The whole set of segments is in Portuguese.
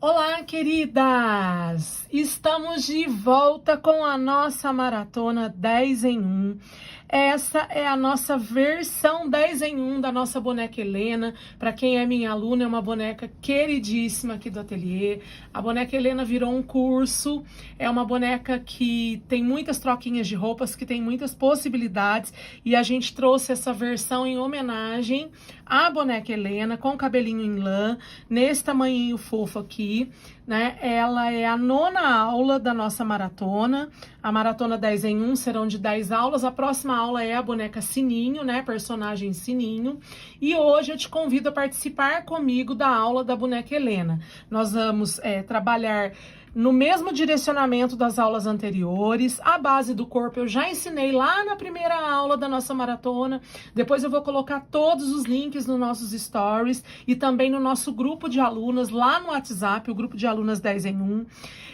Olá, queridas! Estamos de volta com a nossa maratona 10 em 1. Essa é a nossa versão 10 em 1 da nossa boneca Helena. Para quem é minha aluna, é uma boneca queridíssima aqui do ateliê. A boneca Helena virou um curso, é uma boneca que tem muitas troquinhas de roupas, que tem muitas possibilidades, e a gente trouxe essa versão em homenagem à boneca Helena, com cabelinho em lã, nesse tamanhinho fofo aqui, né? Ela é a 9ª aula da nossa maratona. A maratona 10 em 1 serão de 10 aulas. A próxima aula é a boneca Sininho, né? Personagem Sininho. E hoje eu te convido a participar comigo da aula da boneca Helena. Nós vamos trabalhar no mesmo direcionamento das aulas anteriores. A base do corpo eu já ensinei lá na primeira aula da nossa maratona. Depois eu vou colocar todos os links nos nossos stories e também no nosso grupo de alunas lá no WhatsApp, o grupo de alunas 10 em 1.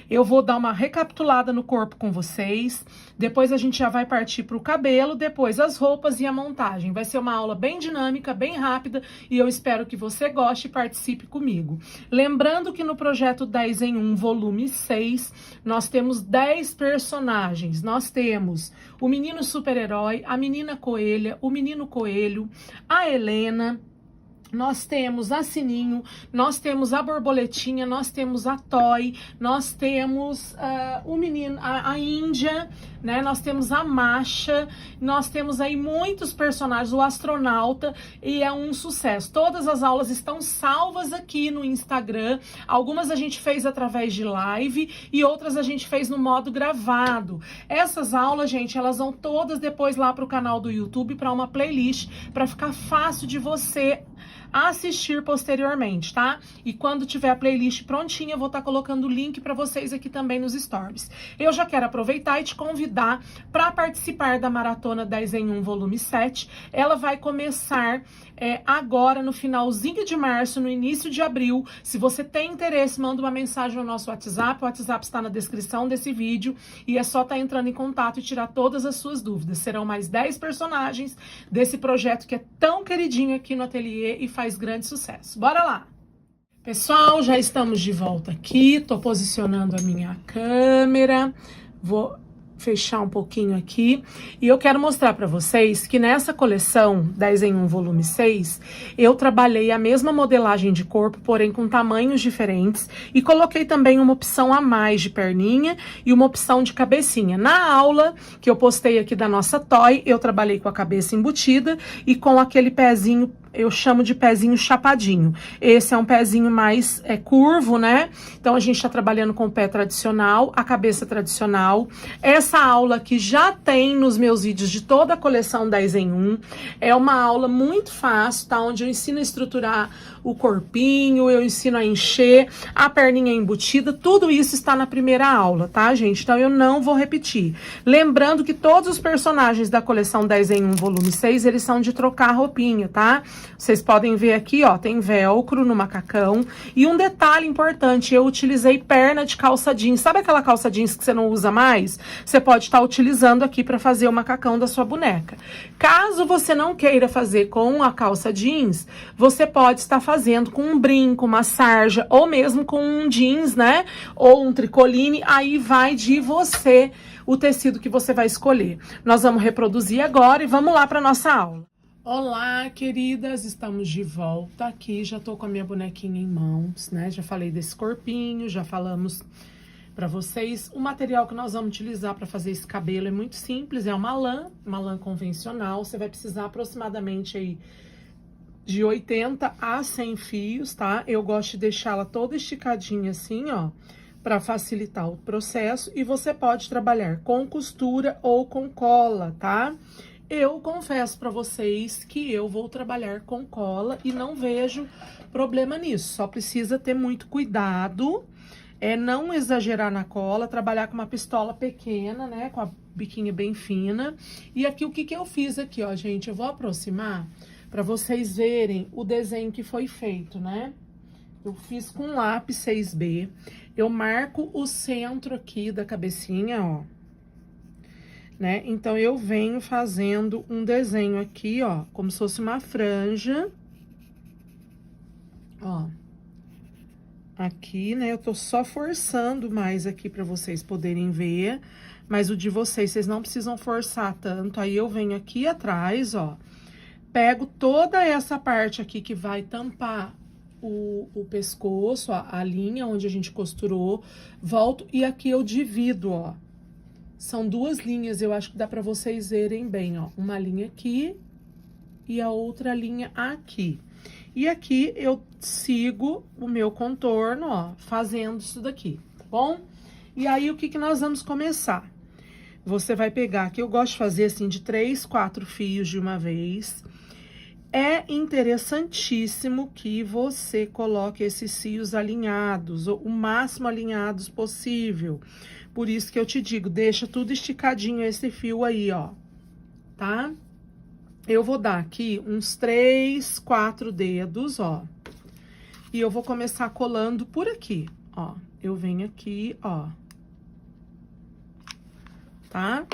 Eu vou dar uma recapitulada no corpo com vocês. Depois a gente já vai partir para o cabelo, depois as roupas e a montagem. Vai ser uma aula bem dinâmica, bem rápida, e eu espero que você goste e participe comigo. Lembrando que no projeto 10 em 1, volume 6, nós temos 10 personagens. Nós temos o menino super-herói, a menina coelha, o menino coelho, a Helena, nós temos a Sininho, nós temos a borboletinha, nós temos a Toy, nós temos o menino, a Índia, né? Nós temos a Masha, nós temos aí muitos personagens, o astronauta, e é um sucesso. Todas as aulas estão salvas aqui no Instagram. Algumas a gente fez através de live e outras a gente fez no modo gravado. Essas aulas, gente, elas vão todas depois lá para o canal do YouTube, para uma playlist, para ficar fácil de você assistir posteriormente, tá? E quando tiver a playlist prontinha, eu vou estar colocando o link para vocês aqui também nos stories. Eu já quero aproveitar e te convidar para participar da Maratona 10 em 1, volume 7. Ela vai começar agora no finalzinho de março, no início de abril. Se você tem interesse, manda uma mensagem no nosso WhatsApp. O WhatsApp está na descrição desse vídeo e é só estar entrando em contato e tirar todas as suas dúvidas. Serão mais 10 personagens desse projeto que é tão queridinho aqui no ateliê e faz grande sucesso. Bora lá! Pessoal, já estamos de volta aqui. Tô posicionando a minha câmera. Vou fechar um pouquinho aqui, e eu quero mostrar para vocês que nessa coleção 10 em 1 volume 6, eu trabalhei a mesma modelagem de corpo, porém com tamanhos diferentes, e coloquei também uma opção a mais de perninha e uma opção de cabecinha. Na aula que eu postei aqui da nossa Toy, eu trabalhei com a cabeça embutida e com aquele pezinho, eu chamo de pezinho chapadinho. Esse é um pezinho mais curvo, né? Então a gente tá trabalhando com o pé tradicional, a cabeça tradicional. Essa aula aqui já tem nos meus vídeos de toda a coleção 10 em 1. É uma aula muito fácil, tá? Onde eu ensino a estruturar o corpinho, eu ensino a encher, a perninha embutida, tudo isso está na primeira aula, tá, gente? Então eu não vou repetir. Lembrando que todos os personagens da coleção 10 em 1 volume 6, eles são de trocar roupinha, tá? Vocês podem ver aqui, ó, tem velcro no macacão. E um detalhe importante, eu utilizei perna de calça jeans. Sabe aquela calça jeans que você não usa mais? Você pode estar utilizando aqui para fazer o macacão da sua boneca. Caso você não queira fazer com a calça jeans, você pode estar fazendo com um brinco, uma sarja, ou mesmo com um jeans, né? Ou um tricoline, aí vai de você o tecido que você vai escolher. Nós vamos reproduzir agora e vamos lá para nossa aula. Olá, queridas, estamos de volta aqui, já tô com a minha bonequinha em mãos, né? Já falei desse corpinho, já falamos para vocês. O material que nós vamos utilizar para fazer esse cabelo é muito simples, é uma lã convencional. Você vai precisar aproximadamente aí de 80 a 100 fios, tá? Eu gosto de deixá-la toda esticadinha assim, ó, para facilitar o processo. E você pode trabalhar com costura ou com cola, tá? Eu confesso para vocês que eu vou trabalhar com cola e não vejo problema nisso. Só precisa ter muito cuidado, não exagerar na cola, trabalhar com uma pistola pequena, né, com a biquinha bem fina. E aqui o que eu fiz aqui, ó, gente, eu vou aproximar para vocês verem o desenho que foi feito, né? Eu fiz com lápis 6B, eu marco o centro aqui da cabecinha, ó. Né? Então, eu venho fazendo um desenho aqui, ó, como se fosse uma franja, ó, aqui, né? Eu tô só forçando mais aqui pra vocês poderem ver, mas o de vocês não precisam forçar tanto. Aí eu venho aqui atrás, ó, pego toda essa parte aqui que vai tampar o pescoço, a linha onde a gente costurou, volto e aqui eu divido, ó. São duas linhas, eu acho que dá pra vocês verem bem, ó. Uma linha aqui e a outra linha aqui. E aqui eu sigo o meu contorno, ó, fazendo isso daqui, tá bom? E aí, o que que nós vamos começar? Você vai pegar, aqui eu gosto de fazer assim, de 3, 4 fios de uma vez. É interessantíssimo que você coloque esses fios alinhados, o máximo alinhados possível. Por isso que eu te digo, deixa tudo esticadinho esse fio aí, ó, tá? Eu vou dar aqui uns 3, 4 dedos, ó. E eu vou começar colando por aqui, ó. Eu venho aqui, ó. Tá?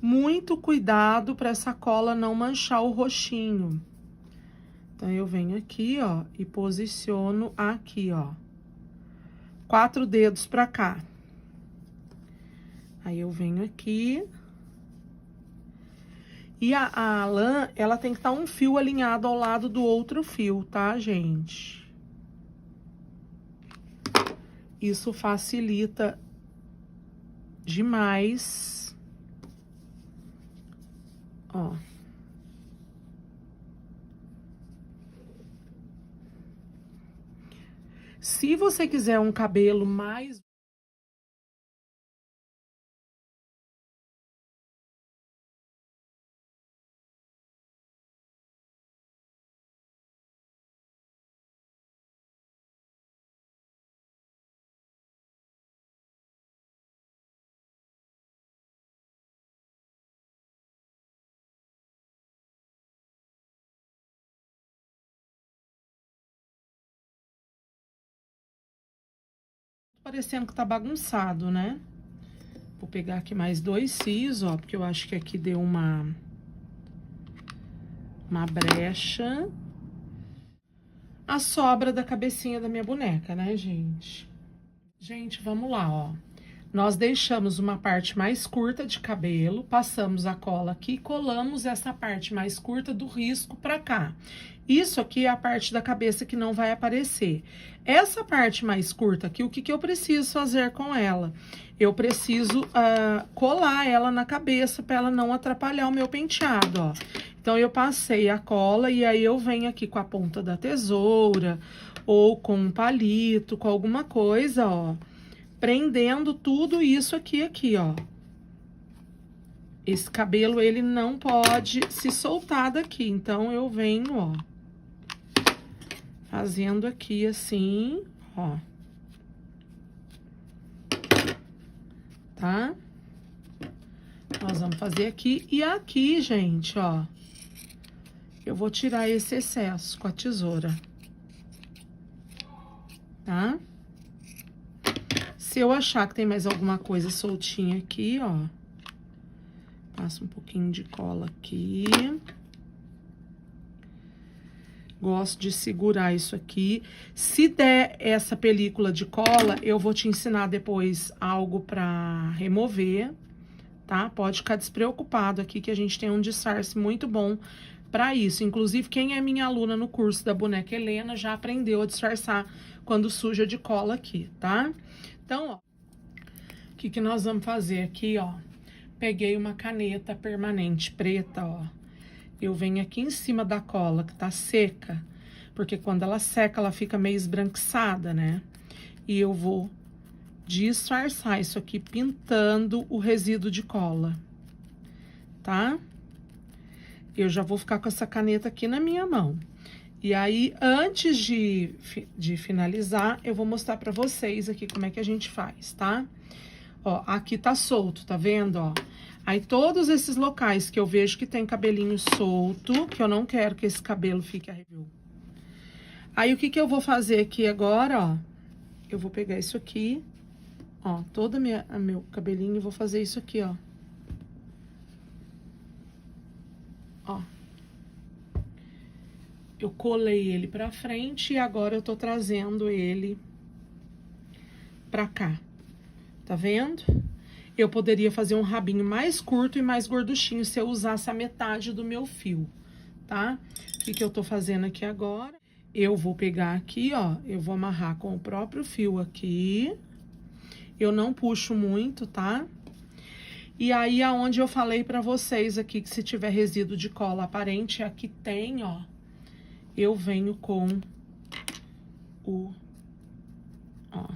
Muito cuidado para essa cola não manchar o roxinho. Então, eu venho aqui, ó, e posiciono aqui, ó. 4 dedos pra cá. Aí, eu venho aqui. E a lã, ela tem que estar um fio alinhado ao lado do outro fio, tá, gente? Isso facilita demais. Ó. Se você quiser um cabelo mais... Parecendo que tá bagunçado, né? Vou pegar aqui mais 2 fios, ó, porque eu acho que aqui deu uma brecha. A sobra da cabecinha da minha boneca, né, gente? Gente, vamos lá, ó. Nós deixamos uma parte mais curta de cabelo, passamos a cola aqui e colamos essa parte mais curta do risco pra cá. Isso aqui é a parte da cabeça que não vai aparecer. Essa parte mais curta aqui, o que que eu preciso fazer com ela? Eu preciso colar ela na cabeça para ela não atrapalhar o meu penteado, ó. Então, eu passei a cola e aí eu venho aqui com a ponta da tesoura ou com um palito, com alguma coisa, ó, prendendo tudo isso aqui, ó. Esse cabelo, ele não pode se soltar daqui, então eu venho, ó, fazendo aqui assim, ó. Tá? Nós vamos fazer aqui e aqui, gente, ó. Eu vou tirar esse excesso com a tesoura. Tá? Se eu achar que tem mais alguma coisa soltinha aqui, ó, passo um pouquinho de cola aqui. Gosto de segurar isso aqui. Se der essa película de cola, eu vou te ensinar depois algo pra remover, tá? Pode ficar despreocupado aqui que a gente tem um disfarce muito bom pra isso. Inclusive, quem é minha aluna no curso da boneca Helena já aprendeu a disfarçar quando suja de cola aqui, tá? Então, ó, o que que nós vamos fazer aqui, ó? Peguei uma caneta permanente preta, ó. Eu venho aqui em cima da cola, que tá seca, porque quando ela seca, ela fica meio esbranquiçada, né? E eu vou disfarçar isso aqui, pintando o resíduo de cola, tá? Eu já vou ficar com essa caneta aqui na minha mão. E aí, antes de finalizar, eu vou mostrar pra vocês aqui como é que a gente faz, tá? Ó, aqui tá solto, tá vendo, ó? Aí, todos esses locais que eu vejo que tem cabelinho solto, que eu não quero que esse cabelo fique arrepiado. Aí, o que que eu vou fazer aqui agora, ó? Eu vou pegar isso aqui, ó, todo meu cabelinho, e vou fazer isso aqui, ó. Ó. Eu colei ele pra frente e agora eu tô trazendo ele pra cá. Tá vendo? Eu poderia fazer um rabinho mais curto e mais gorduchinho se eu usasse a metade do meu fio, tá? O que eu tô fazendo aqui agora? Eu vou pegar aqui, ó, eu vou amarrar com o próprio fio aqui. Eu não puxo muito, tá? E aí, aonde eu falei pra vocês aqui que se tiver resíduo de cola aparente, aqui tem, ó, eu venho com o, ó.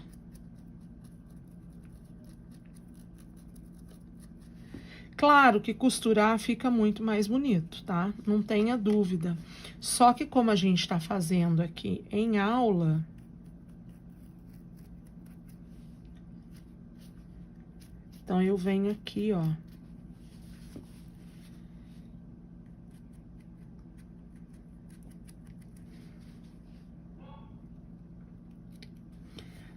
Claro que costurar fica muito mais bonito, tá? Não tenha dúvida. Só que como a gente tá fazendo aqui em aula, então eu venho aqui, ó.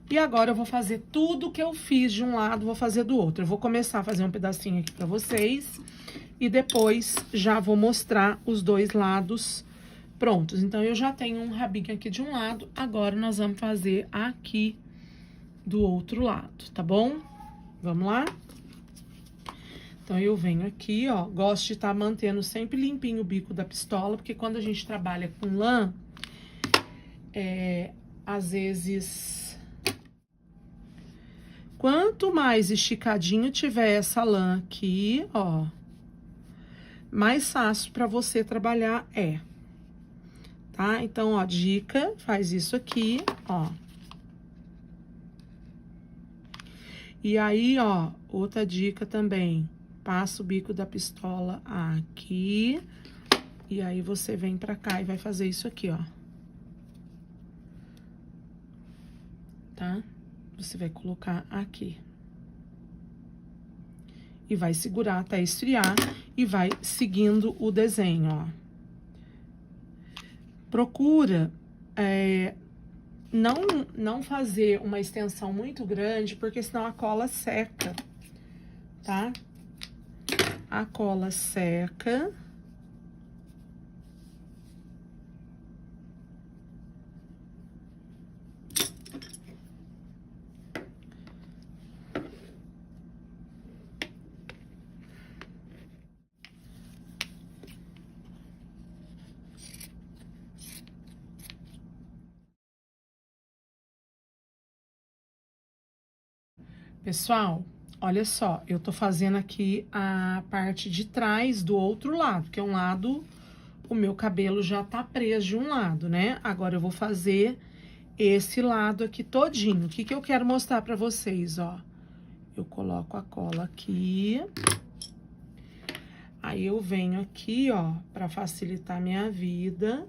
E agora eu vou fazer tudo que eu fiz de um lado, vou fazer do outro. Eu vou começar a fazer um pedacinho aqui pra vocês e depois já vou mostrar os dois lados prontos. Então, eu já tenho um rabinho aqui de um lado, agora nós vamos fazer aqui do outro lado, tá bom? Vamos lá? Então, eu venho aqui, ó, gosto de estar mantendo sempre limpinho o bico da pistola, porque quando a gente trabalha com lã, às vezes... Quanto mais esticadinho tiver essa lã aqui, ó, mais fácil pra você trabalhar é, tá? Então, ó, dica, faz isso aqui, ó. E aí, ó, outra dica também, passa o bico da pistola aqui, e aí você vem pra cá e vai fazer isso aqui, ó. Tá? Você vai colocar aqui. E vai segurar até esfriar e vai seguindo o desenho, ó. Procura não fazer uma extensão muito grande, porque senão a cola seca, tá? A cola seca. Pessoal, olha só, eu tô fazendo aqui a parte de trás do outro lado, que é um lado, o meu cabelo já tá preso de um lado, né? Agora eu vou fazer esse lado aqui todinho. O que eu quero mostrar pra vocês, ó? Eu coloco a cola aqui. Aí eu venho aqui, ó, pra facilitar a minha vida.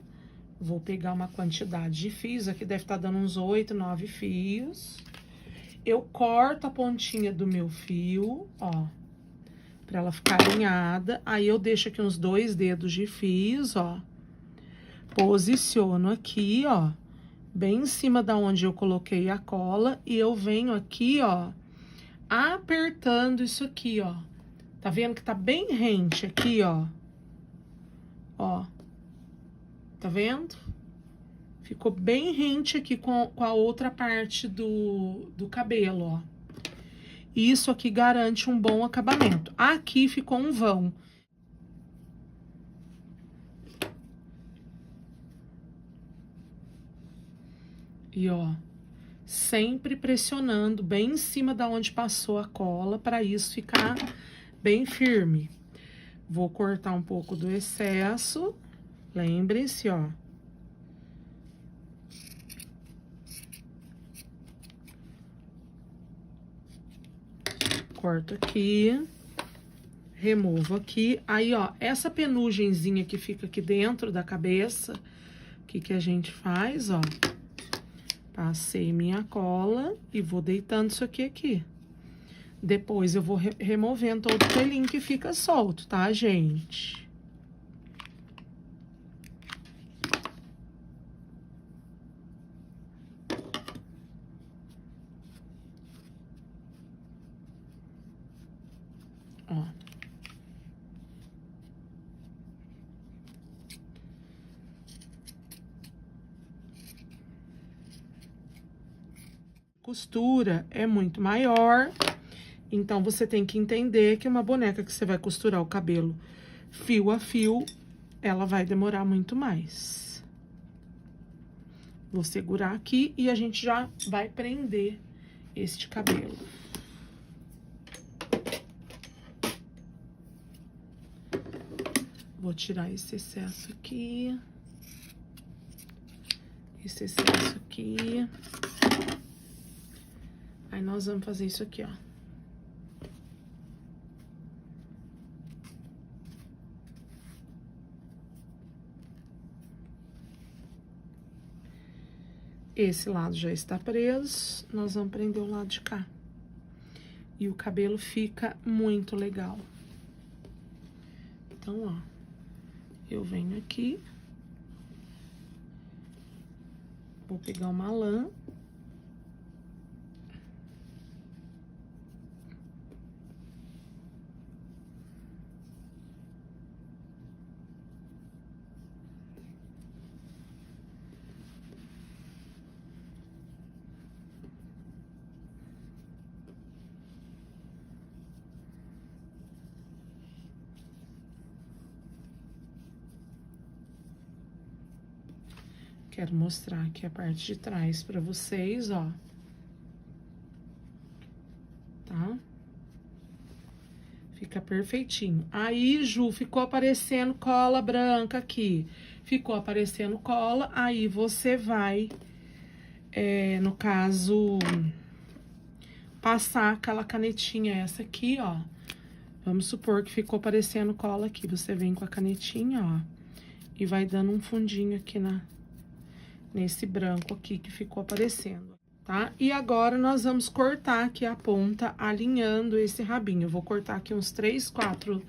Vou pegar uma quantidade de fios, aqui deve estar dando uns 8, 9 fios. Eu corto a pontinha do meu fio, ó, pra ela ficar alinhada. Aí, eu deixo aqui uns 2 dedos de fios, ó. Posiciono aqui, ó, bem em cima da onde eu coloquei a cola. E eu venho aqui, ó, apertando isso aqui, ó. Tá vendo que tá bem rente aqui, ó? Ó. Tá vendo? Ficou bem rente aqui com a outra parte do cabelo, ó. Isso aqui garante um bom acabamento. Aqui ficou um vão. E, ó, sempre pressionando bem em cima da onde passou a cola, para isso ficar bem firme. Vou cortar um pouco do excesso. Lembrem-se, ó. Corto aqui, removo aqui. Aí, ó, essa penugenzinha que fica aqui dentro da cabeça, o que a gente faz, ó? Passei minha cola e vou deitando isso aqui. Depois eu vou removendo todo o pelinho que fica solto, tá, gente? Ó. costura é muito maior. Então, você tem que entender que uma boneca que você vai costurar o cabelo fio a fio, ela vai demorar muito mais. Vou segurar aqui e a gente já vai prender este cabelo. Vou tirar esse excesso aqui. Esse excesso aqui. Aí, nós vamos fazer isso aqui, ó. Esse lado já está preso, nós vamos prender o lado de cá. E o cabelo fica muito legal. Então, ó, eu venho aqui. Vou pegar uma lã. Quero mostrar aqui a parte de trás pra vocês, ó. Tá? Fica perfeitinho. Aí, Ju, ficou aparecendo cola branca aqui. Ficou aparecendo cola, aí você vai, no caso, passar aquela canetinha, essa aqui, ó. Vamos supor que ficou aparecendo cola aqui. Você vem com a canetinha, ó, e vai dando um fundinho aqui nesse branco aqui que ficou aparecendo, tá? E agora, nós vamos cortar aqui a ponta, alinhando esse rabinho. Eu vou cortar aqui uns 3, 4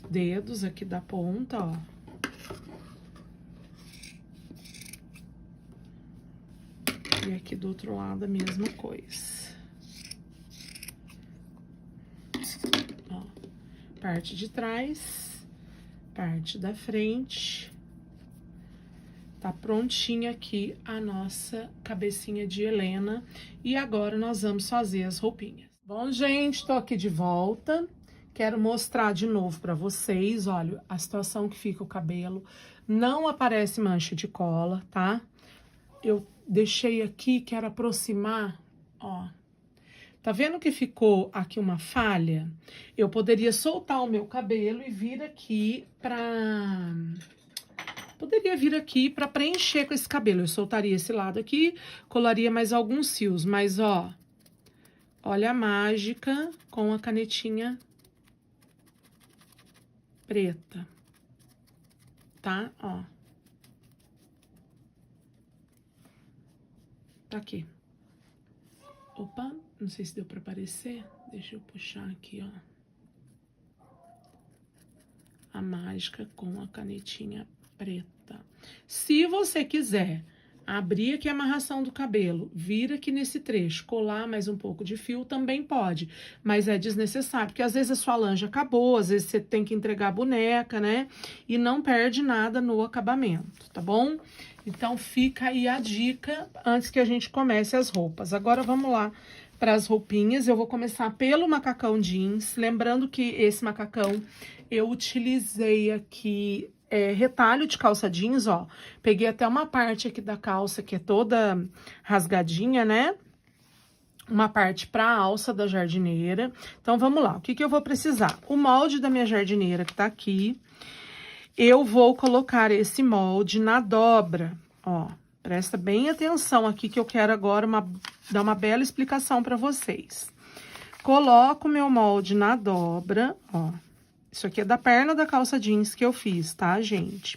dedos aqui da ponta, ó. E aqui do outro lado a mesma coisa. Ó, parte de trás, parte da frente. Tá prontinha aqui a nossa cabecinha de Helena. E agora, nós vamos fazer as roupinhas. Bom, gente, tô aqui de volta. Quero mostrar de novo pra vocês, olha, a situação que fica o cabelo. Não aparece mancha de cola, tá? Eu deixei aqui, quero aproximar, ó. Tá vendo que ficou aqui uma falha? Eu poderia soltar o meu cabelo e vir aqui pra... Poderia vir aqui pra preencher com esse cabelo. Eu soltaria esse lado aqui, colaria mais alguns fios, mas, ó, olha a mágica com a canetinha preta, tá? Ó. Tá aqui. Opa, não sei se deu pra aparecer. Deixa eu puxar aqui, ó. A mágica com a canetinha preta. Se você quiser abrir aqui a amarração do cabelo, vir aqui nesse trecho, colar mais um pouco de fio, também pode, mas é desnecessário, porque às vezes a sua lã já acabou, às vezes você tem que entregar a boneca, né? E não perde nada no acabamento, tá bom? Então, fica aí a dica antes que a gente comece as roupas. Agora, vamos lá para as roupinhas. Eu vou começar pelo macacão jeans, lembrando que esse macacão eu utilizei aqui... retalho de calça jeans, ó. Peguei até uma parte aqui da calça que é toda rasgadinha, né? Uma parte pra alça da jardineira. Então, vamos lá. O que que eu vou precisar? O molde da minha jardineira que tá aqui. Eu vou colocar esse molde na dobra, ó. Presta bem atenção aqui que eu quero agora dar uma bela explicação pra vocês. Coloco o meu molde na dobra, ó. Isso aqui é da perna da calça jeans que eu fiz, tá, gente?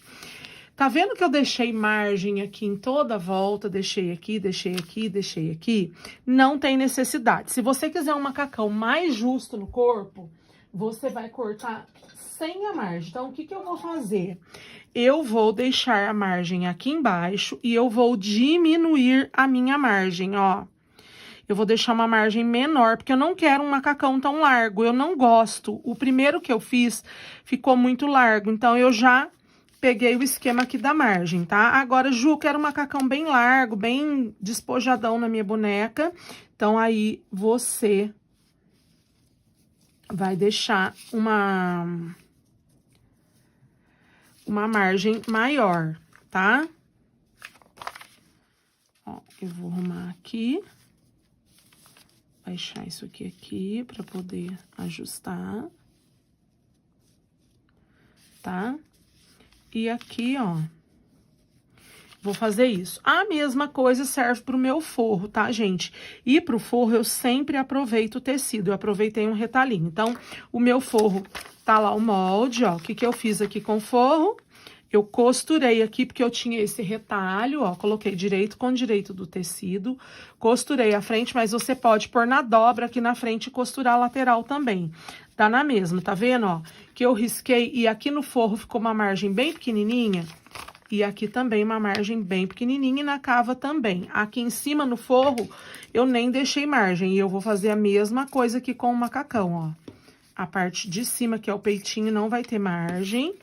Tá vendo que eu deixei margem aqui em toda a volta? Deixei aqui, deixei aqui, deixei aqui. Não tem necessidade. Se você quiser um macacão mais justo no corpo, você vai cortar sem a margem. Então, o que que eu vou fazer? Eu vou deixar a margem aqui embaixo e eu vou diminuir a minha margem, ó. Eu vou deixar uma margem menor, porque eu não quero um macacão tão largo, eu não gosto. O primeiro que eu fiz ficou muito largo, então eu já peguei o esquema aqui da margem, tá? Agora, Ju, quero um macacão bem largo, bem despojadão na minha boneca. Então, aí, você vai deixar uma margem maior, tá? Ó, eu vou arrumar aqui. Baixar isso aqui pra poder ajustar. Tá? E aqui, ó, vou fazer isso. A mesma coisa serve pro meu forro, tá, gente? E pro forro eu sempre aproveito o tecido, eu aproveitei um retalhinho. Então, o meu forro tá lá o molde, ó, o que eu fiz aqui com o forro? Eu costurei aqui, porque eu tinha esse retalho, ó, coloquei direito com direito do tecido, costurei a frente, mas você pode pôr na dobra aqui na frente e costurar a lateral também. Tá na mesma, tá vendo, ó? Que eu risquei e aqui no forro ficou uma margem bem pequenininha, e aqui também uma margem bem pequenininha e na cava também. Aqui em cima no forro eu nem deixei margem, e eu vou fazer a mesma coisa aqui com o macacão, ó. A parte de cima, que é o peitinho, não vai ter margem,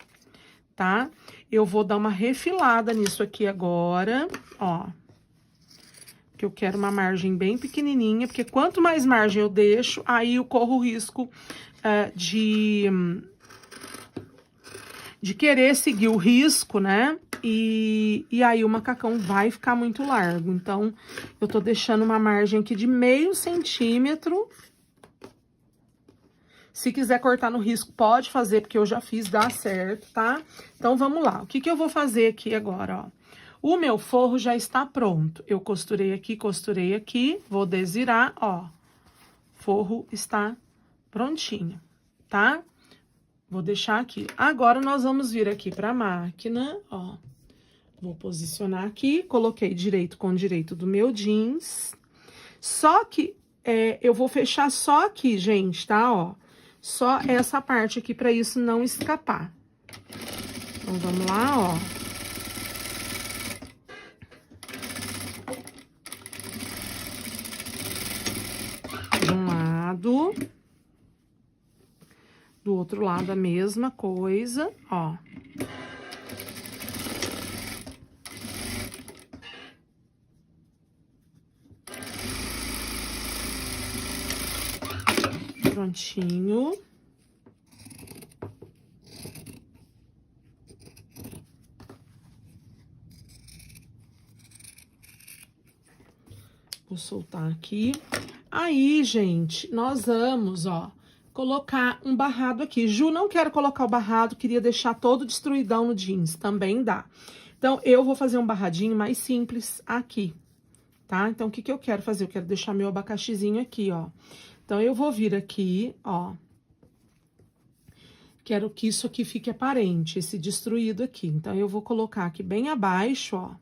tá? Eu vou dar uma refilada nisso aqui agora, ó. Que eu quero uma margem bem pequenininha, porque quanto mais margem eu deixo, aí eu corro o risco de querer seguir o risco, né? E aí o macacão vai ficar muito largo. Então, eu tô deixando uma margem aqui de meio centímetro. Se quiser cortar no risco, pode fazer, porque eu já fiz, dá certo, tá? Então, vamos lá. O que eu vou fazer aqui agora, ó? O meu forro já está pronto. Eu costurei aqui, vou desvirar, ó. Forro está prontinho, tá? Vou deixar aqui. Agora, nós vamos vir aqui pra máquina, ó. Vou posicionar aqui, coloquei direito com direito do meu jeans. Só que eu vou fechar só aqui, gente, tá? Ó. Só essa parte aqui pra isso não escapar. Então, vamos lá, ó. De um lado. Do outro lado, a mesma coisa, ó. Prontinho. Vou soltar aqui. Aí, gente, nós vamos, ó, colocar um barrado aqui. Ju, não quero colocar o barrado, queria deixar todo destruidão no jeans, também dá. Então, eu vou fazer um barradinho mais simples aqui, tá? Então, o que eu quero fazer? Eu quero deixar meu abacaxizinho aqui, ó. Então, eu vou vir aqui, ó. Quero que isso aqui fique aparente, esse destruído aqui. Então, eu vou colocar aqui bem abaixo, ó.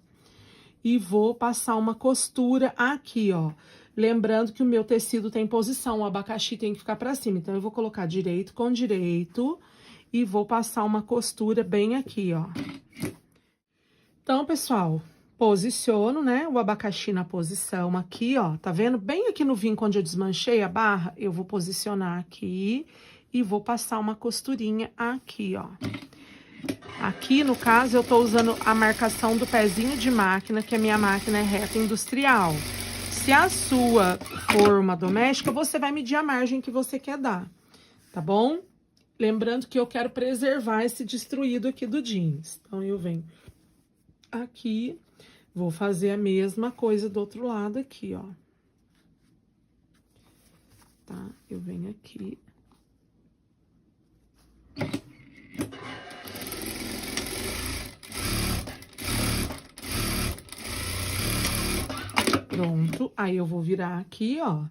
E vou passar uma costura aqui, ó. Lembrando que o meu tecido tem posição, o abacaxi tem que ficar pra cima. Então, eu vou colocar direito com direito e vou passar uma costura bem aqui, ó. Então, pessoal, posiciono, né, o abacaxi na posição aqui, ó. Tá vendo? Bem aqui no vinco onde eu desmanchei a barra, eu vou posicionar aqui e vou passar uma costurinha aqui, ó. Aqui, no caso, eu tô usando a marcação do pezinho de máquina, que a minha máquina é reta industrial. Se a sua for uma doméstica, você vai medir a margem que você quer dar, tá bom? Lembrando que eu quero preservar esse destruído aqui do jeans. Então, eu venho aqui, vou fazer a mesma coisa do outro lado aqui, ó. Tá? Eu venho aqui. Pronto, aí eu vou virar aqui, ó.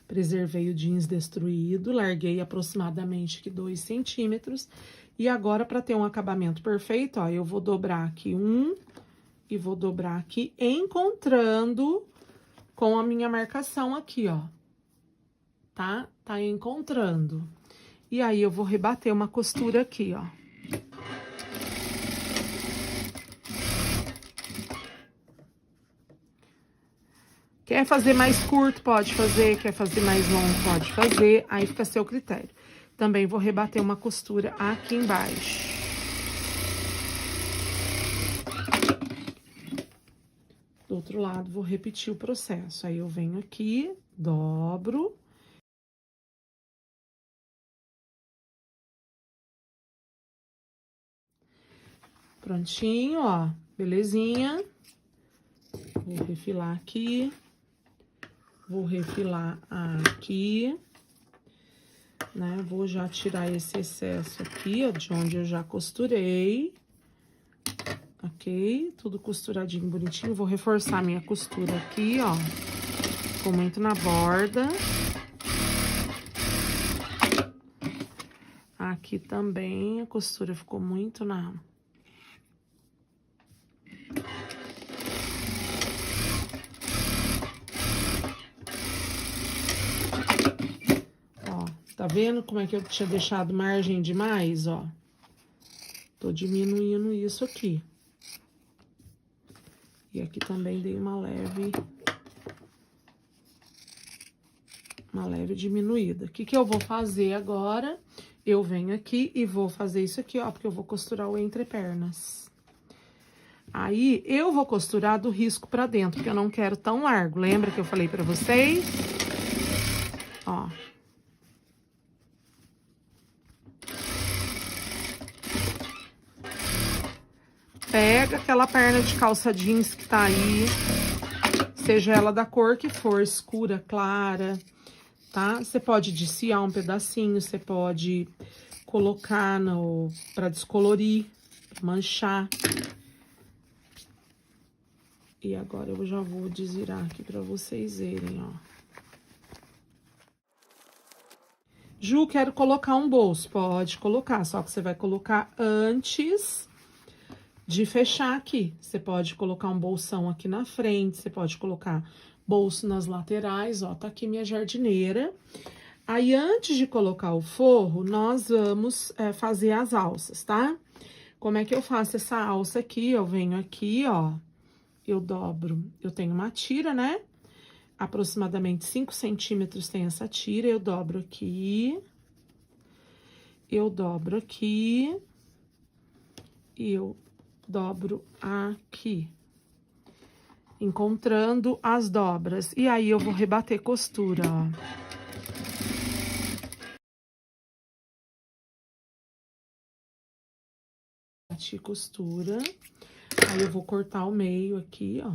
Preservei o jeans destruído, larguei aproximadamente aqui 2 centímetros. E agora, pra ter um acabamento perfeito, ó, eu vou dobrar aqui e vou dobrar aqui, encontrando com a minha marcação aqui, ó. Tá? Tá encontrando. E aí, eu vou rebater uma costura aqui, ó. Quer fazer mais curto, pode fazer. Quer fazer mais longo, pode fazer. Aí fica a seu critério. Também vou rebater uma costura aqui embaixo. outro lado, vou repetir o processo. Aí, eu venho aqui, dobro. Prontinho, ó, belezinha. Vou refilar aqui. Vou refilar aqui, né? Vou já tirar esse excesso aqui, ó, de onde eu já costurei. Ok? Tudo costuradinho, bonitinho. Vou reforçar minha costura aqui, ó. Ficou muito na borda. Aqui também a costura ficou muito na... Ó, tá vendo como é que eu tinha deixado margem demais, ó? Tô diminuindo isso aqui. E aqui também dei uma leve diminuída. O que que eu vou fazer agora? Eu venho aqui e vou fazer isso aqui, ó, porque eu vou costurar o entrepernas. Aí, eu vou costurar do risco pra dentro, porque eu não quero tão largo. Lembra que eu falei pra vocês? Ó. Pega aquela perna de calça jeans que tá aí, seja ela da cor que for, escura, clara, tá? Você pode desfiar um pedacinho, você pode colocar pra descolorir, manchar. E agora eu já vou desvirar aqui pra vocês verem, ó. Ju, quero colocar um bolso. Pode colocar, só que você vai colocar antes de fechar aqui. Você pode colocar um bolsão aqui na frente, você pode colocar bolso nas laterais, ó, tá aqui minha jardineira. Aí, antes de colocar o forro, nós vamos fazer as alças, tá? Como é que eu faço essa alça aqui? Eu venho aqui, ó, eu dobro, eu tenho uma tira, né? Aproximadamente 5 centímetros tem essa tira, eu dobro aqui, eu dobro aqui, e eu dobro aqui, encontrando as dobras. E aí, eu vou rebater costura, ó. Bati costura. Aí, eu vou cortar o meio aqui, ó.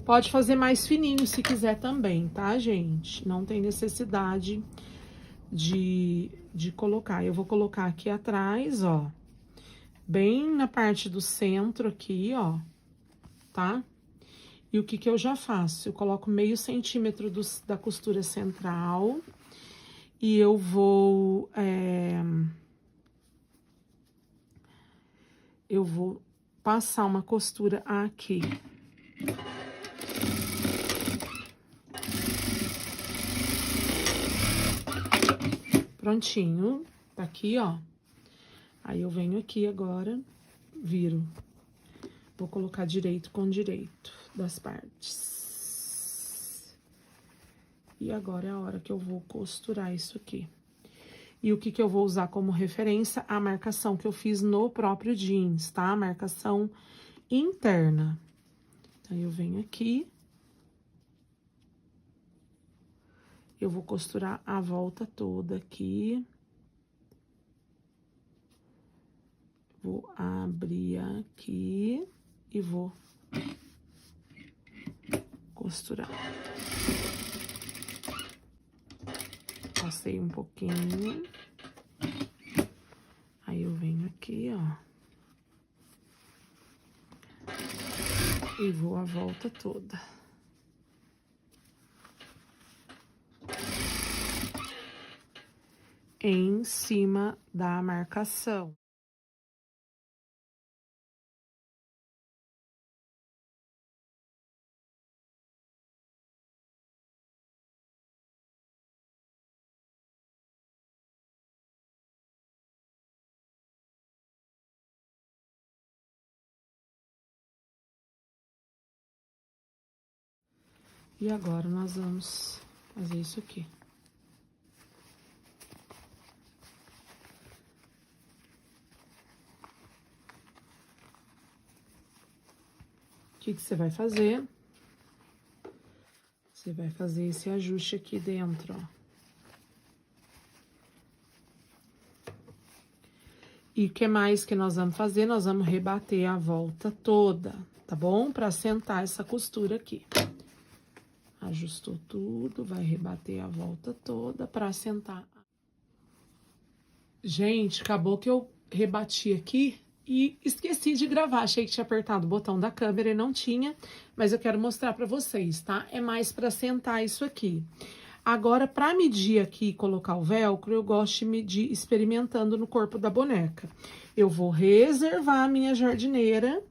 Pode fazer mais fininho se quiser também, tá, gente? Não tem necessidade de colocar. Eu vou colocar aqui atrás, ó. Bem na parte do centro aqui, ó. Tá? E o que que eu já faço? Eu coloco meio centímetro da costura central. E eu vou... eu vou passar uma costura aqui. Prontinho, tá aqui, ó. Aí, eu venho aqui agora, viro. Vou colocar direito com direito das partes. E agora é a hora que eu vou costurar isso aqui. E o que que eu vou usar como referência? A marcação que eu fiz no próprio jeans, tá? A marcação interna. Então, eu venho aqui. Eu vou costurar a volta toda aqui. Vou abrir aqui e vou costurar. Passei um pouquinho. Aí, eu venho aqui, ó. E vou a volta toda. Em cima da marcação. E agora, nós vamos fazer isso aqui. que você vai fazer? Você vai fazer esse ajuste aqui dentro, ó. E o que mais que nós vamos fazer? Nós vamos rebater a volta toda, tá bom? Pra sentar essa costura aqui. Ajustou tudo, vai rebater a volta toda pra sentar. Gente, acabou que eu rebati aqui e esqueci de gravar. Achei que tinha apertado o botão da câmera e não tinha, mas eu quero mostrar pra vocês, tá? É mais pra sentar isso aqui. Agora, para medir aqui e colocar o velcro, eu gosto de medir experimentando no corpo da boneca. Eu vou reservar a minha jardineira,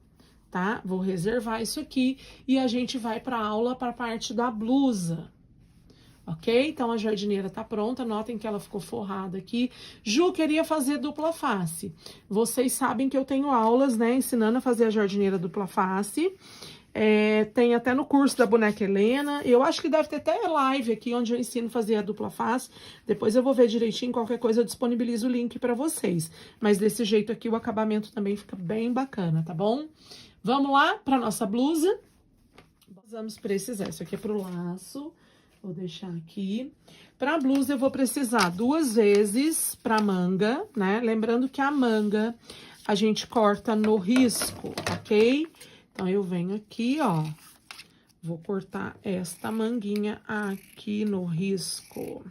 tá? Vou reservar isso aqui e a gente vai para aula para a parte da blusa, ok? Então, a jardineira tá pronta, notem que ela ficou forrada aqui. Ju, queria fazer dupla face. Vocês sabem que eu tenho aulas, né, ensinando a fazer a jardineira dupla face. Tem até no curso da boneca Helena. Eu acho que deve ter até live aqui onde eu ensino a fazer a dupla face. Depois eu vou ver direitinho, qualquer coisa eu disponibilizo o link para vocês. Mas desse jeito aqui o acabamento também fica bem bacana, tá bom? Vamos lá para nossa blusa. Vamos precisar, isso aqui é pro laço. Vou deixar aqui. Para a blusa eu vou precisar 2 vezes para manga, né? Lembrando que a manga a gente corta no risco, ok? Então, eu venho aqui, ó, vou cortar esta manguinha aqui no risco.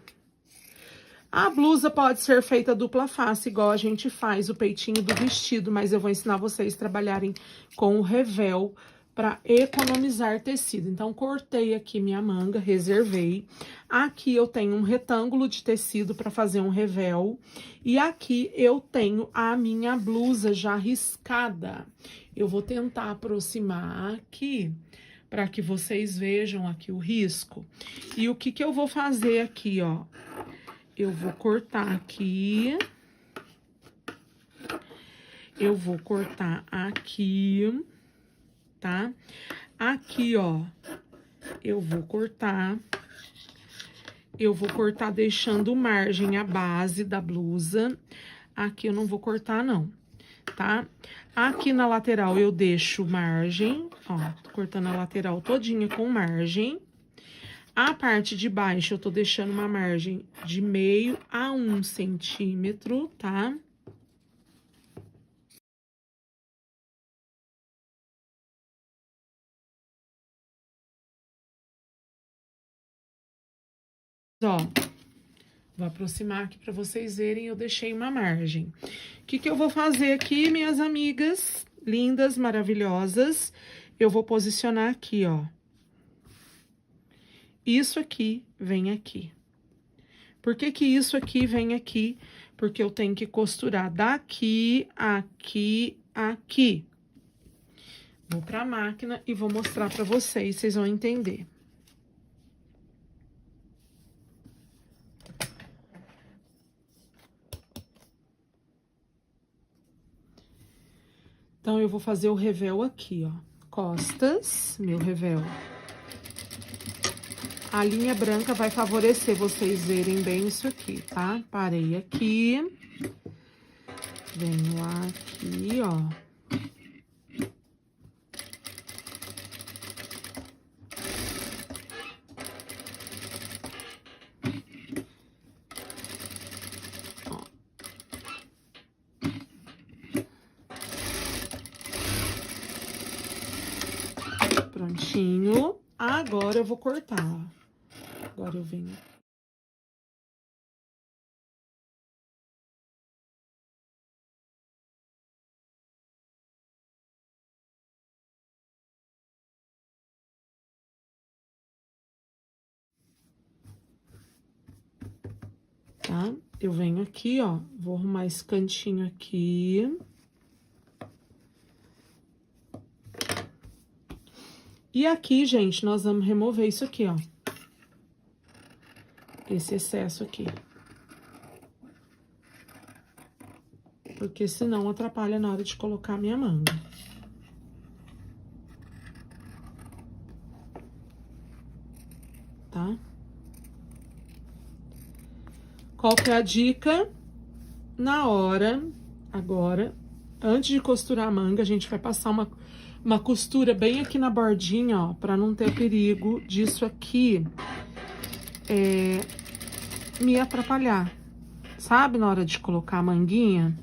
A blusa pode ser feita dupla face, igual a gente faz o peitinho do vestido, mas eu vou ensinar vocês a trabalharem com o revel para economizar tecido. Então, cortei aqui minha manga, reservei. Aqui eu tenho um retângulo de tecido para fazer um revel. E aqui eu tenho a minha blusa já riscada. Eu vou tentar aproximar aqui, para que vocês vejam aqui o risco. E o que que eu vou fazer aqui, ó? Eu vou cortar aqui. Eu vou cortar aqui, tá? Aqui, ó, eu vou cortar deixando margem a base da blusa. Aqui eu não vou cortar, não, tá? Aqui na lateral eu deixo margem, ó, tô cortando a lateral todinha com margem. A parte de baixo eu tô deixando uma margem de meio a 1 centímetro, tá? Ó, vou aproximar aqui para vocês verem, eu deixei uma margem. O que que eu vou fazer aqui, minhas amigas lindas, maravilhosas? Eu vou posicionar aqui, ó. Isso aqui vem aqui. Por que que isso aqui vem aqui? Porque eu tenho que costurar daqui, aqui, aqui. Vou para a máquina e vou mostrar para vocês, vocês vão entender. Então, eu vou fazer o revel aqui, ó. Costas, meu revel. A linha branca vai favorecer vocês verem bem isso aqui, tá? Parei aqui. Venho aqui, ó. Prontinho. Agora eu vou cortar, ó. Agora eu venho. Tá? Eu venho aqui, ó. Vou arrumar esse cantinho aqui. E aqui, gente, nós vamos remover isso aqui, ó. Esse excesso aqui. Porque senão atrapalha na hora de colocar a minha manga. Tá? Qual que é a dica? Na hora, agora, antes de costurar a manga, a gente vai passar uma costura bem aqui na bordinha, ó, pra não ter perigo disso aqui me atrapalhar, sabe? Na hora de colocar a manguinha.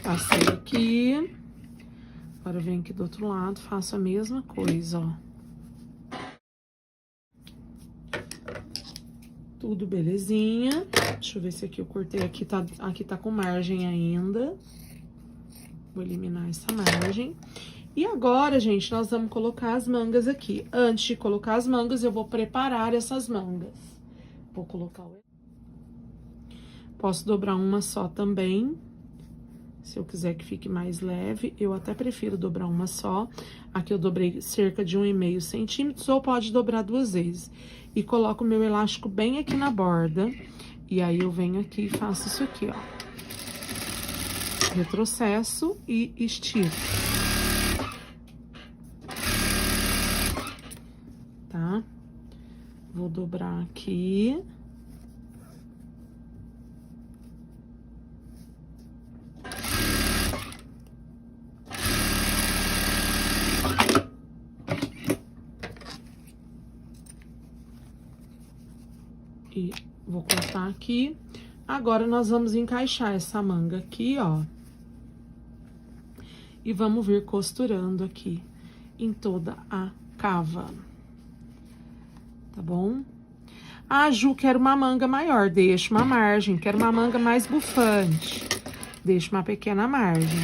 Passei aqui. Agora venho aqui do outro lado, faço a mesma coisa, ó. Tudo belezinha. Deixa eu ver se aqui eu cortei. Aqui tá com margem ainda. Vou eliminar essa margem. E agora, gente, nós vamos colocar as mangas aqui. Antes de colocar as mangas, eu vou preparar essas mangas. Vou colocar o... Posso dobrar uma só também. Se eu quiser que fique mais leve, eu até prefiro dobrar uma só. Aqui eu dobrei cerca de 1,5 centímetros, ou pode dobrar 2 vezes. E coloco o meu elástico bem aqui na borda. E aí, eu venho aqui e faço isso aqui, ó. Retrocesso e estiro. Tá? Vou dobrar aqui. E vou cortar aqui. Agora, nós vamos encaixar essa manga aqui, ó. E vamos vir costurando aqui em toda a cava. Tá bom? Ah, Ju, quero uma manga maior. Deixa uma margem. Quero uma manga mais bufante. Deixa uma pequena margem.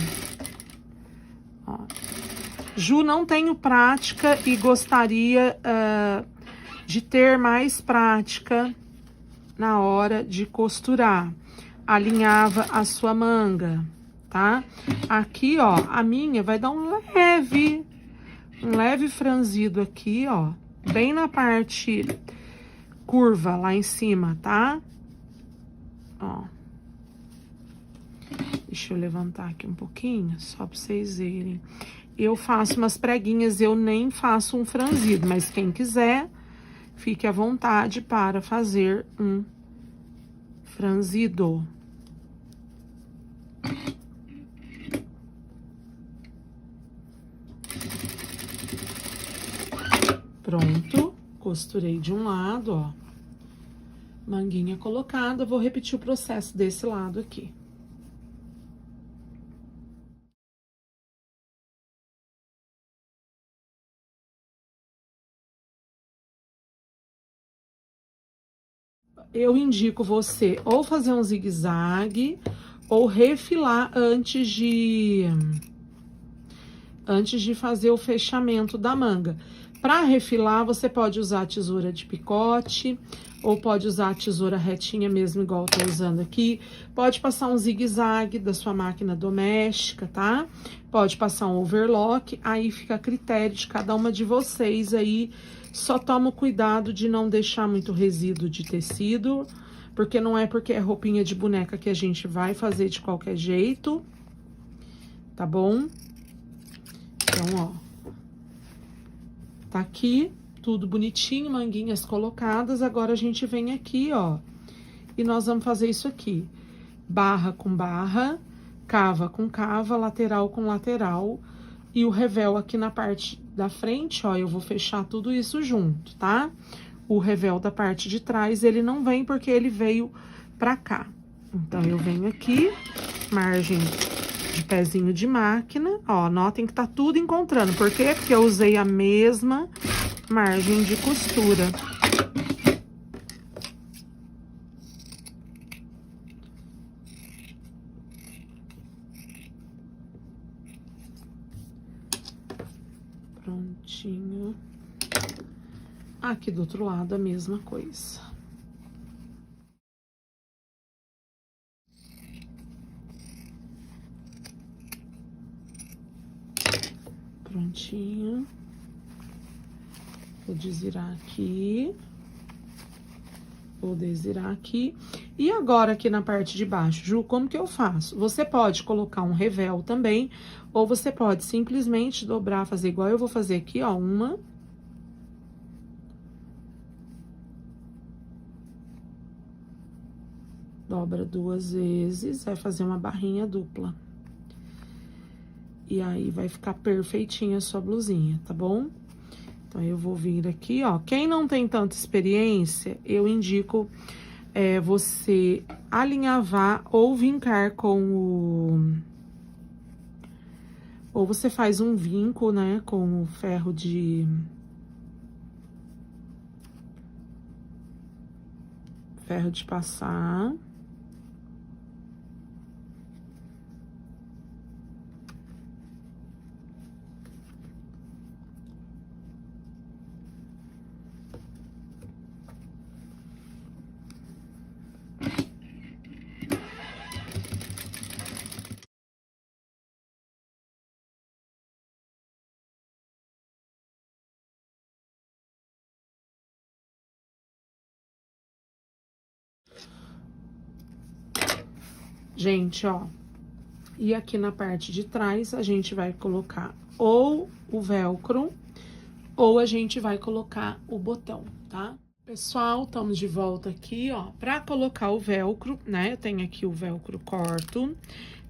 Ó. Ju, não tenho prática e gostaria de ter mais prática na hora de costurar. Alinhava a sua manga, tá? Aqui, ó, a minha vai dar um leve franzido aqui, ó, bem na parte curva lá em cima, tá? Ó. Deixa eu levantar aqui um pouquinho, só pra vocês verem. Eu faço umas preguinhas, eu nem faço um franzido, mas quem quiser, fique à vontade para fazer um franzido. Pronto, costurei de um lado, ó. Manguinha colocada, vou repetir o processo desse lado aqui. Eu indico você ou fazer um zigue-zague ou refilar antes de fazer o fechamento da manga. Para refilar, você pode usar a tesoura de picote ou pode usar a tesoura retinha mesmo, igual eu tô usando aqui. Pode passar um zigue-zague da sua máquina doméstica, tá? Pode passar um overlock, aí fica a critério de cada uma de vocês aí. Só toma cuidado de não deixar muito resíduo de tecido, porque não é porque é roupinha de boneca que a gente vai fazer de qualquer jeito, tá bom? Então, ó, tá aqui, tudo bonitinho, manguinhas colocadas. Agora, a gente vem aqui, ó, e nós vamos fazer isso aqui. Barra com barra, cava com cava, lateral com lateral. E o revel aqui na parte da frente, ó, eu vou fechar tudo isso junto, tá? O revel da parte de trás, ele não vem porque ele veio pra cá. Então, eu venho aqui, margem de pezinho de máquina, ó, notem que tá tudo encontrando. Por quê? Porque eu usei a mesma margem de costura. Prontinho. Aqui do outro lado, a mesma coisa. Prontinho. Vou desvirar aqui. Vou desvirar aqui. E agora, aqui na parte de baixo, Ju, como que eu faço? Você pode colocar um revel também, ou você pode simplesmente dobrar, fazer igual eu vou fazer aqui, ó, uma. Dobra 2 vezes, vai fazer uma barrinha dupla. E aí, vai ficar perfeitinha a sua blusinha, tá bom? Então, eu vou vir aqui, ó. Quem não tem tanta experiência, eu indico você alinhavar ou vincar com o... Ou você faz um vinco, né, com o ferro de... ferro de passar. Gente, ó, e aqui na parte de trás, a gente vai colocar ou o velcro, ou a gente vai colocar o botão, tá? Pessoal, estamos de volta aqui, ó, pra colocar o velcro, né? Eu tenho aqui o velcro corto,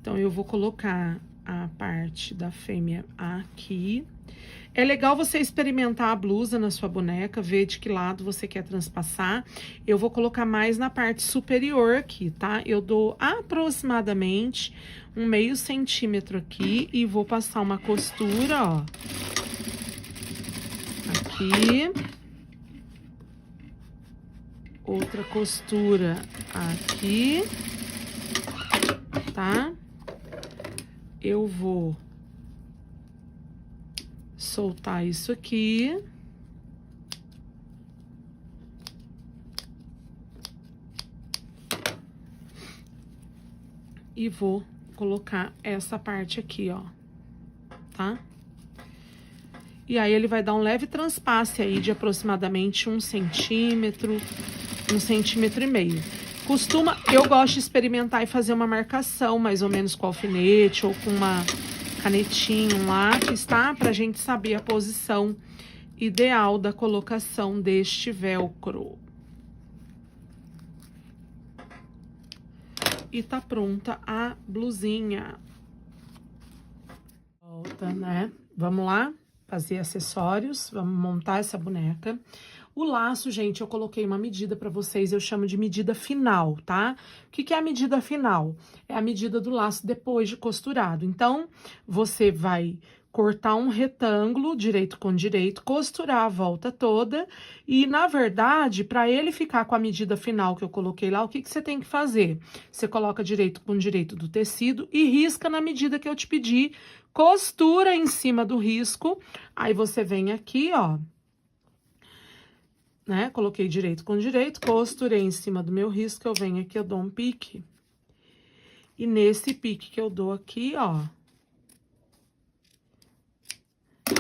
então eu vou colocar a parte da fêmea aqui. É legal você experimentar a blusa na sua boneca, ver de que lado você quer transpassar. Eu vou colocar mais na parte superior aqui, tá? Eu dou aproximadamente um meio centímetro aqui e vou passar uma costura, ó. Aqui. Outra costura aqui, tá? Eu vou soltar isso aqui. E vou colocar essa parte aqui, ó, tá? E aí, ele vai dar um leve transpasse aí de aproximadamente 1 centímetro, 1,5 centímetros. Eu gosto de experimentar e fazer uma marcação, mais ou menos com alfinete ou com uma canetinha, um lápis, tá? Pra gente saber a posição ideal da colocação deste velcro. E tá pronta a blusinha. Volta, né? Vamos lá fazer acessórios, vamos montar essa boneca. O laço, gente, eu coloquei uma medida pra vocês, eu chamo de medida final, tá? O que é a medida final? É a medida do laço depois de costurado. Então, você vai cortar um retângulo, direito com direito, costurar a volta toda e, na verdade, para ele ficar com a medida final que eu coloquei lá, o que você tem que fazer? Você coloca direito com direito do tecido e risca na medida que eu te pedi, costura em cima do risco, aí você vem aqui, ó, né? Coloquei direito com direito, costurei em cima do meu risco, eu venho aqui, eu dou um pique. E nesse pique que eu dou aqui, ó,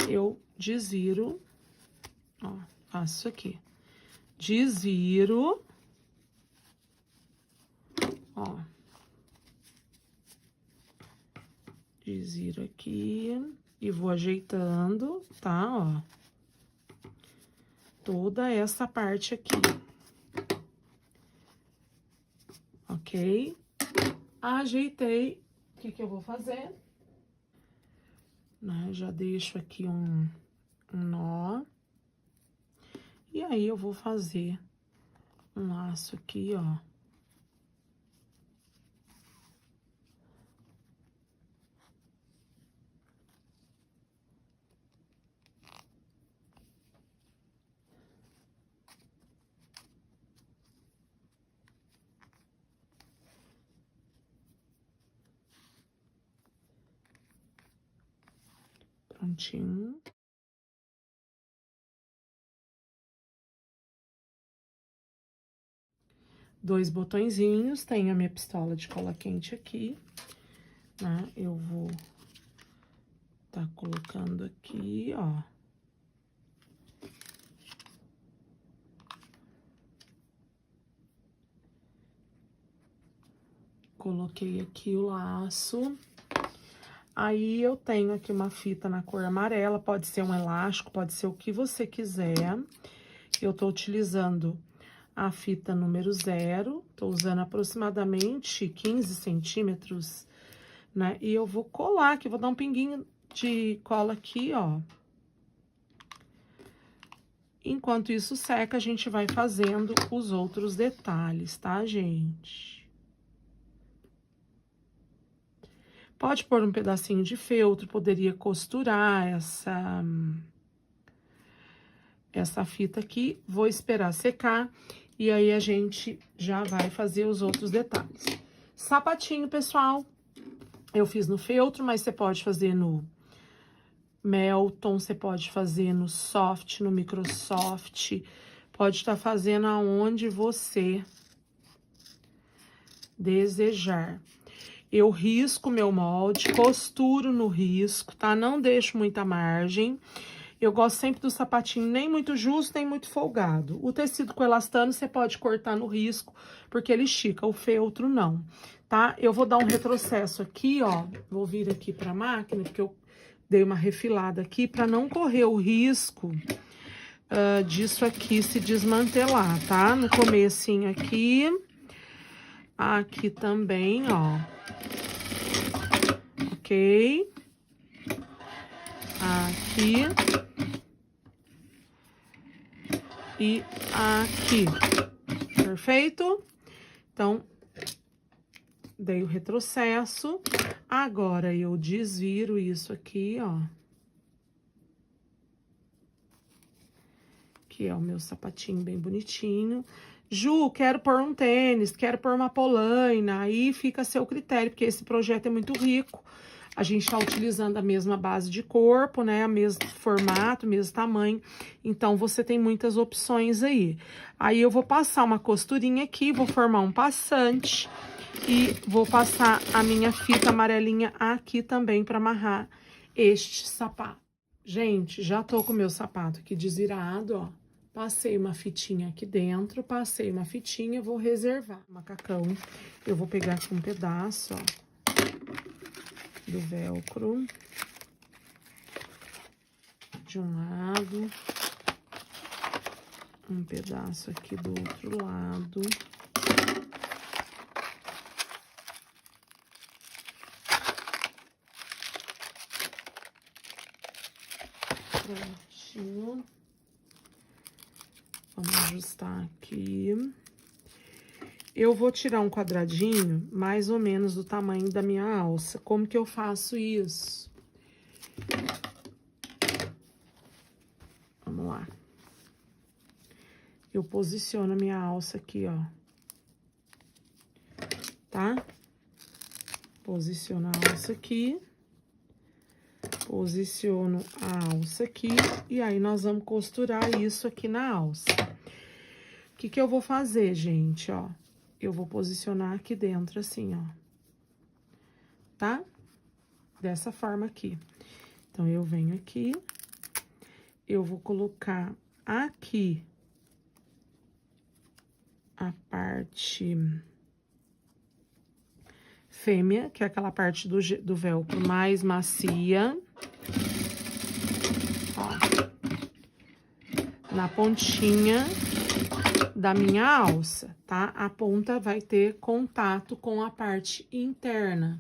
eu desviro, ó, faço aqui. Desviro, ó. Desviro aqui e vou ajeitando, tá, ó. Toda essa parte aqui. Ok? Ajeitei. O que eu vou fazer? Né, já deixo aqui um nó. E aí, eu vou fazer um laço aqui, ó. Prontinho. Dois botõezinhos, tenho a minha pistola de cola quente aqui, né? Eu vou tá colocando aqui, ó. Coloquei aqui o laço. Aí, eu tenho aqui uma fita na cor amarela, pode ser um elástico, pode ser o que você quiser. Eu tô utilizando a fita número 0, tô usando aproximadamente 15 centímetros né? E eu vou colar aqui, vou dar um pinguinho de cola aqui, ó. Enquanto isso seca, a gente vai fazendo os outros detalhes, tá, gente? Pode pôr um pedacinho de feltro, poderia costurar essa fita aqui. Vou esperar secar e aí a gente já vai fazer os outros detalhes. Sapatinho, pessoal, eu fiz no feltro, mas você pode fazer no Melton, você pode fazer no Soft, no Microsoft, pode estar fazendo aonde você desejar. Eu risco meu molde, costuro no risco, tá? Não deixo muita margem. Eu gosto sempre do sapatinho nem muito justo, nem muito folgado. O tecido com elastano você pode cortar no risco, porque ele estica, o feltro não, tá? Eu vou dar um retrocesso aqui, ó, vou vir aqui pra máquina, porque eu dei uma refilada aqui, pra não correr o risco disso aqui se desmantelar, tá? No comecinho aqui, aqui também, ó. Ok? Aqui. E aqui. Perfeito? Então, dei o retrocesso. Agora, eu desviro isso aqui, ó. Que é o meu sapatinho bem bonitinho. Ju, quero pôr um tênis, quero pôr uma polaina. Aí fica a seu critério, porque esse projeto é muito rico. A gente tá utilizando a mesma base de corpo, né? O mesmo formato, o mesmo tamanho. Então, você tem muitas opções aí. Aí, eu vou passar uma costurinha aqui, vou formar um passante. E vou passar a minha fita amarelinha aqui também para amarrar este sapato. Gente, já tô com o meu sapato aqui desvirado, ó. Passei uma fitinha aqui dentro, passei uma fitinha, vou reservar. Macacão, eu vou pegar aqui um pedaço, ó, do velcro. De um lado. Um pedaço aqui do outro lado. Prontinho. Vamos ajustar aqui. Eu vou tirar um quadradinho mais ou menos do tamanho da minha alça. Como que eu faço isso? Vamos lá. Eu posiciono a minha alça aqui, ó. Tá? Posiciono a alça aqui. Posiciono a alça aqui. E aí, nós vamos costurar isso aqui na alça. O que que eu vou fazer, gente, ó? Eu vou posicionar aqui dentro, assim, ó. Tá? Dessa forma aqui. Então, eu venho aqui. Eu vou colocar aqui a parte fêmea, que é aquela parte do velcro mais macia. Ó. Na pontinha da minha alça, tá? A ponta vai ter contato com a parte interna.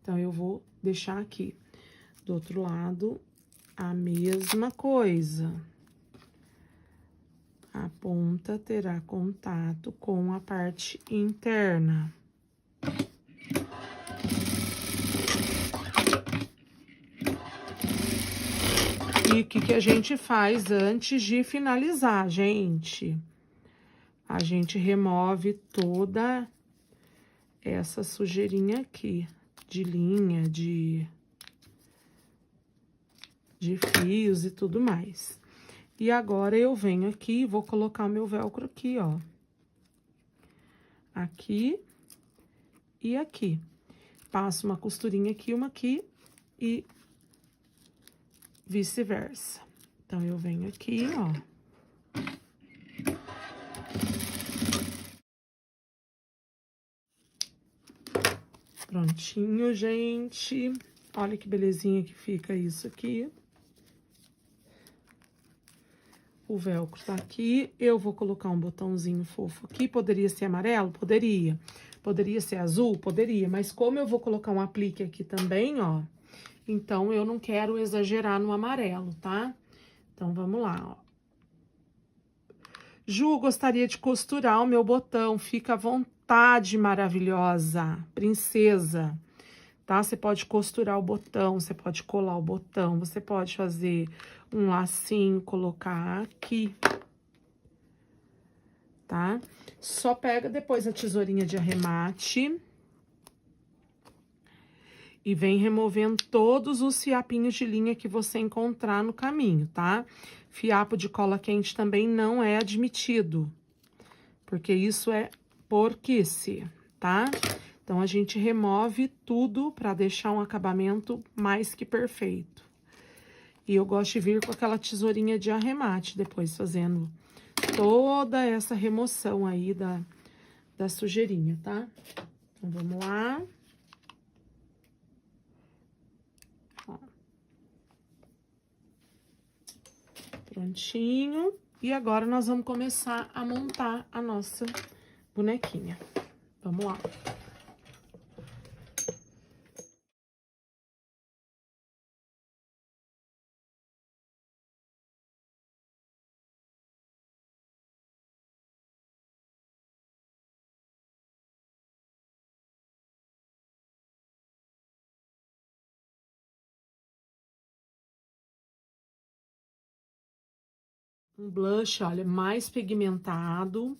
Então, eu vou deixar aqui. Do outro lado, a mesma coisa. A ponta terá contato com a parte interna. E o que que a gente faz antes de finalizar, gente? A gente remove toda essa sujeirinha aqui, de linha, de fios e tudo mais. E agora, eu venho aqui e vou colocar o meu velcro aqui, ó. Aqui e aqui. Passo uma costurinha aqui, uma aqui e vice-versa. Então, eu venho aqui, ó. Prontinho, gente. Olha que belezinha que fica isso aqui. O velcro tá aqui. Eu vou colocar um botãozinho fofo aqui. Poderia ser amarelo? Poderia. Poderia ser azul? Poderia, mas como eu vou colocar um aplique aqui também, ó, então eu não quero exagerar no amarelo, tá? Então, vamos lá, ó. Ju, gostaria de costurar o meu botão, fica à vontade, maravilhosa, princesa, tá? Você pode costurar o botão, você pode colar o botão, você pode fazer um lacinho, colocar aqui, tá? Só pega depois a tesourinha de arremate e vem removendo todos os fiapinhos de linha que você encontrar no caminho, tá? Fiapo de cola quente também não é admitido, porque isso é porquice, tá? Então, a gente remove tudo para deixar um acabamento mais que perfeito. E eu gosto de vir com aquela tesourinha de arremate, depois fazendo toda essa remoção aí da sujeirinha, tá? Então, vamos lá. Prontinho. E agora, nós vamos começar a montar a nossa bonequinha. Vamos lá. Um blush, olha, mais pigmentado.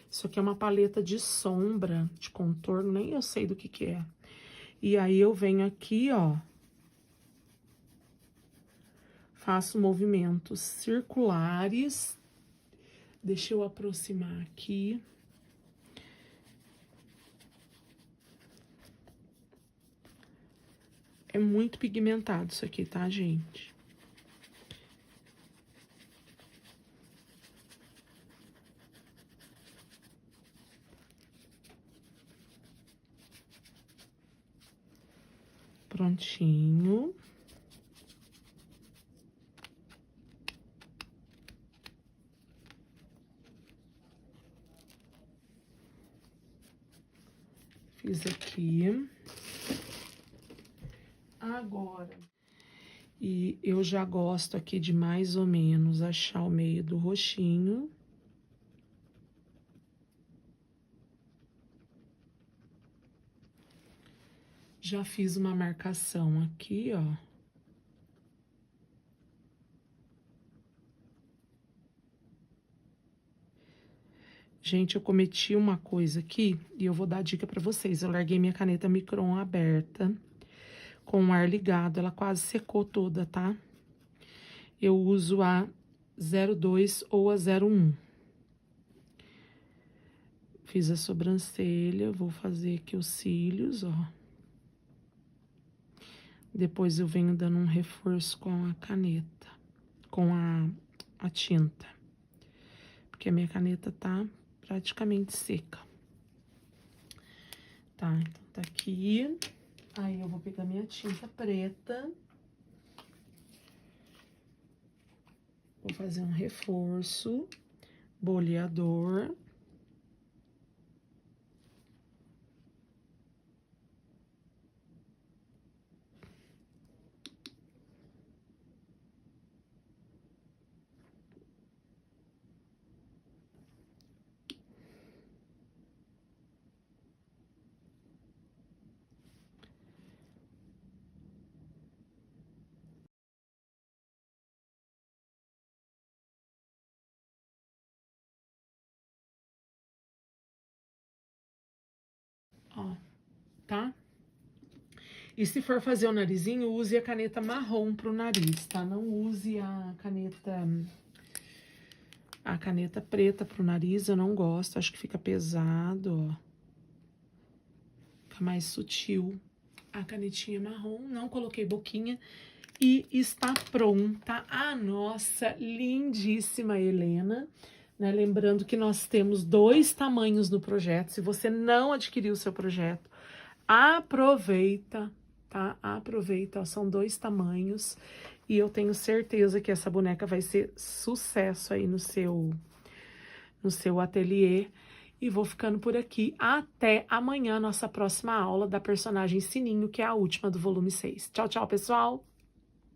Isso aqui é uma paleta de sombra, de contorno, nem eu sei do que é. E aí, eu venho aqui, ó, faço movimentos circulares. Deixa eu aproximar aqui. É muito pigmentado isso aqui, tá, gente? Prontinho. Fiz aqui. Agora, e eu já gosto aqui de mais ou menos achar o meio do roxinho. Já fiz uma marcação aqui, ó. Gente, eu cometi uma coisa aqui e eu vou dar dica pra vocês. Eu larguei minha caneta Micron aberta, com o ar ligado, ela quase secou toda, tá? Eu uso a 02 ou a 01. Fiz a sobrancelha, vou fazer aqui os cílios, ó. Depois eu venho dando um reforço com a caneta, com a tinta. Porque a minha caneta tá praticamente seca. Tá, então tá aqui. Aí eu vou pegar minha tinta preta. Vou fazer um reforço, boleador. Ó, tá? E se for fazer o narizinho, use a caneta marrom pro nariz, tá? Não use a caneta preta pro nariz, eu não gosto, acho que fica pesado, ó. Fica mais sutil. A canetinha marrom, não coloquei boquinha. E está pronta a nossa lindíssima Helena, né? Lembrando que nós temos 2 tamanhos no projeto. Se você não adquiriu o seu projeto, aproveita, tá? Aproveita, ó, são 2 tamanhos. E eu tenho certeza que essa boneca vai ser sucesso aí no seu ateliê. E vou ficando por aqui. Até amanhã, nossa próxima aula da personagem Sininho, que é a última do volume 6. Tchau, tchau, pessoal!